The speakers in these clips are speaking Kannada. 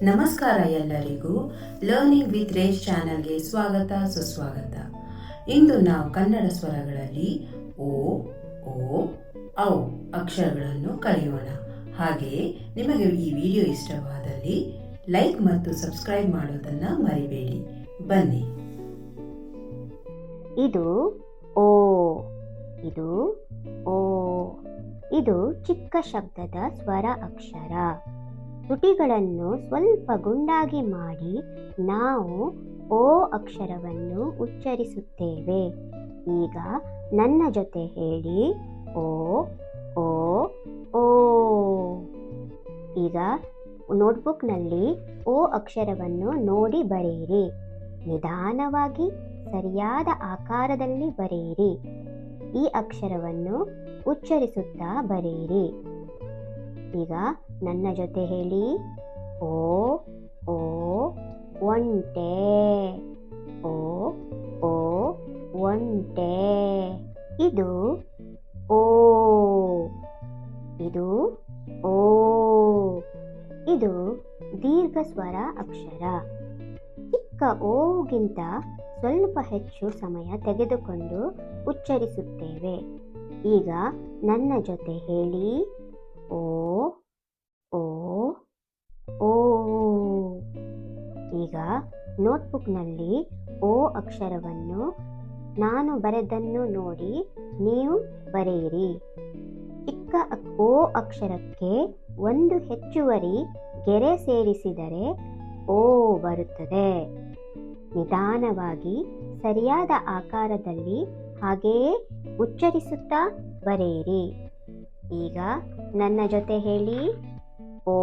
ನಮಸ್ಕಾರ ಎಲ್ಲರಿಗೂ. ಲರ್ನಿಂಗ್ ವಿತ್ ರೇಸ್ ಚಾನಲ್ಗೆ ಸ್ವಾಗತ ಸುಸ್ವಾಗತ. ಇಂದು ನಾವು ಕನ್ನಡ ಸ್ವರಗಳಲ್ಲಿ ಓ ಓ ಔ ಅಕ್ಷರಗಳನ್ನು ಕಲಿಯೋಣ. ಹಾಗೆಯೇ ನಿಮಗೆ ಈ ವಿಡಿಯೋ ಇಷ್ಟವಾದಲ್ಲಿ ಲೈಕ್ ಮತ್ತು ಸಬ್ಸ್ಕ್ರೈಬ್ ಮಾಡೋದನ್ನು ಮರಿಬೇಡಿ. ಬನ್ನಿ. ಇದು ಓ, ಇದು ಓ. ಇದು ಚಿಕ್ಕ ಶಬ್ದದ ಸ್ವರ ಅಕ್ಷರ. ತುಟಿಗಳನ್ನು ಸ್ವಲ್ಪ ಗುಂಡಾಗಿ ಮಾಡಿ ನಾವು ಓ ಅಕ್ಷರವನ್ನು ಉಚ್ಚರಿಸುತ್ತೇವೆ. ಈಗ ನನ್ನ ಜೊತೆ ಹೇಳಿ, ಓ ಓ ಓ. ಈಗ ನೋಟ್ಬುಕ್ನಲ್ಲಿ ಓ ಅಕ್ಷರವನ್ನು ನೋಡಿ ಬರೆಯಿರಿ. ನಿಧಾನವಾಗಿ ಸರಿಯಾದ ಆಕಾರದಲ್ಲಿ ಬರೆಯಿರಿ. ಈ ಅಕ್ಷರವನ್ನು ಉಚ್ಚರಿಸುತ್ತಾ ಬರೆಯಿರಿ. ಈಗ ನನ್ನ ಜೊತೆ ಹೇಳಿ, ಓ ಓ ಒಂಟೆ, ಓ ಓ ಒಂಟೆ. ಇದು ಓ, ಇದು ಓ. ಇದು ದೀರ್ಘ ಸ್ವರ ಅಕ್ಷರ. ಚಿಕ್ಕ ಓಗಿಂತ ಸ್ವಲ್ಪ ಹೆಚ್ಚು ಸಮಯ ತೆಗೆದುಕೊಂಡು ಉಚ್ಚರಿಸುತ್ತೇವೆ. ಈಗ ನನ್ನ ಜೊತೆ ಹೇಳಿ, ಓ ಓ ಓ. ಈಗ ನೋಟ್ಬುಕ್ನಲ್ಲಿ ಓ ಅಕ್ಷರವನ್ನು ನಾನು ಬರೆದನ್ನು ನೋಡಿ ನೀವು ಬರೆಯಿರಿ. ಚಿಕ್ಕ ಓ ಅಕ್ಷರಕ್ಕೆ ಒಂದು ಹೆಚ್ಚುವರಿ ಗೆರೆ ಸೇರಿಸಿದರೆ ಓ ಬರುತ್ತದೆ. ನಿಧಾನವಾಗಿ ಸರಿಯಾದ ಆಕಾರದಲ್ಲಿ ಹಾಗೆಯೇ ಉಚ್ಚರಿಸುತ್ತಾ ಬರೆಯಿರಿ. ಈಗ ನನ್ನ ಜೊತೆ ಹೇಳಿ, ಓ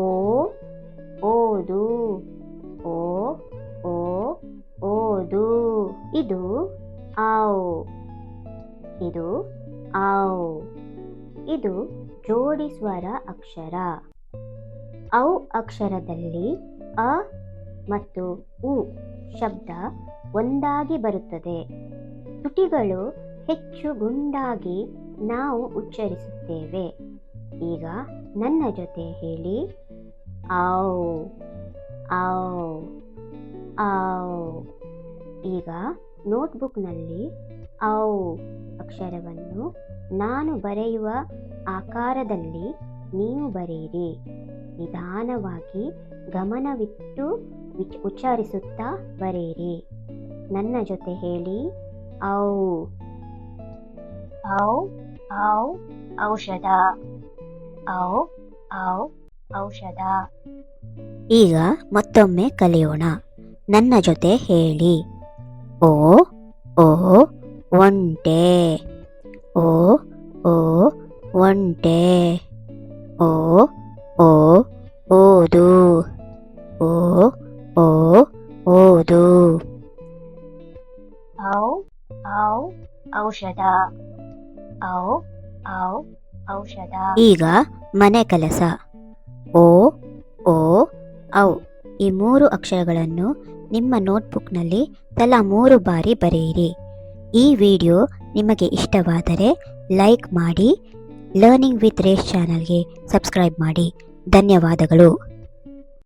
ಓ ಓದು, ಓ ಓ ಓದು. ಇದು ಔ, ಇದು ಔ. ಇದು ಜೋಡಿ ಸ್ವರ ಅಕ್ಷರ. ಔ ಅಕ್ಷರದಲ್ಲಿ ಅ ಮತ್ತು ಉ ಶಬ್ದ ಒಂದಾಗಿ ಬರುತ್ತದೆ. ತುಟಿಗಳು ಹೆಚ್ಚು ಗುಂಡಾಗಿ ನಾವು ಉಚ್ಚರಿಸುತ್ತೇವೆ. ಈಗ ನನ್ನ ಜೊತೆ ಹೇಳಿ, ಔ ಔ ಔ. ಈಗ ನೋಟ್ಬುಕ್ನಲ್ಲಿ ಔ ಅಕ್ಷರವನ್ನು ನಾನು ಬರೆಯುವ ಆಕಾರದಲ್ಲಿ ನೀವು ಬರೆಯಿರಿ. ನಿಧಾನವಾಗಿ ಗಮನವಿಟ್ಟು ಉಚ್ಚರಿಸುತ್ತಾ ಬರೆಯಿರಿ. ನನ್ನ ಜೊತೆ ಹೇಳಿ, ಔ ಔ ಔ ಔಷಧ, ಔ ಔ ಔಷಧ. ಈಗ ಮತ್ತೊಮ್ಮೆ ಕಲಿಯೋಣ. ನನ್ನ ಜೊತೆ ಹೇಳಿ, ಓ ಓ ಒಂಟೆ, ಓ ಓ ಒಂಟೆ. ಓ ಓ ಓದು, ಓ ಓ ಓದು. ಔ ಔ ಔಷಧ, ಔ ಔ ಔಷಧ. ಈಗ ಮನೆ ಕೆಲಸ. ಓ ಓ ಔ ಈ 3 ಅಕ್ಷರಗಳನ್ನು ನಿಮ್ಮ ನೋಟ್ಬುಕ್ನಲ್ಲಿ ತಲಾ 3 ಬಾರಿ ಬರೆಯಿರಿ. ಈ ವಿಡಿಯೋ ನಿಮಗೆ ಇಷ್ಟವಾದರೆ ಲೈಕ್ ಮಾಡಿ. ಲರ್ನಿಂಗ್ ವಿತ್ ರೇಸ್ ಚಾನಲ್ಗೆ ಸಬ್ಸ್ಕ್ರೈಬ್ ಮಾಡಿ. ಧನ್ಯವಾದಗಳು.